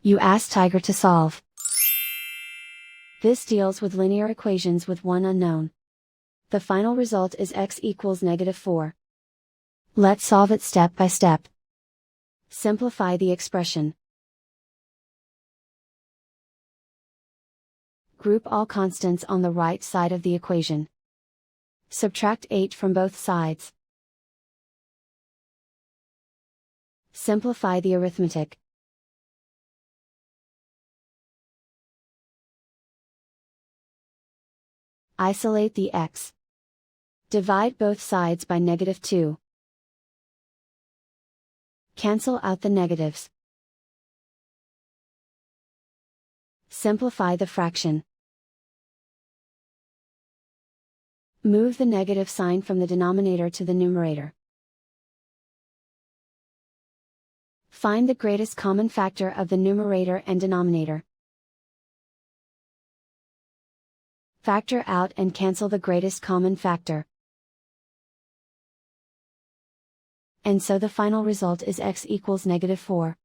You ask Tiger to solve. This deals with linear equations with one unknown. The final result is x equals -4. Let's solve it step by step. Simplify the expression. Group all constants on the right side of the equation. Subtract 8 from both sides. Simplify the arithmetic. Isolate the x. Divide both sides by -2. Cancel out the negatives. Simplify the fraction. Move the negative sign from the denominator to the numerator. Find the greatest common factor of the numerator and denominator. Factor out and cancel the greatest common factor. And so the final result is x equals -4.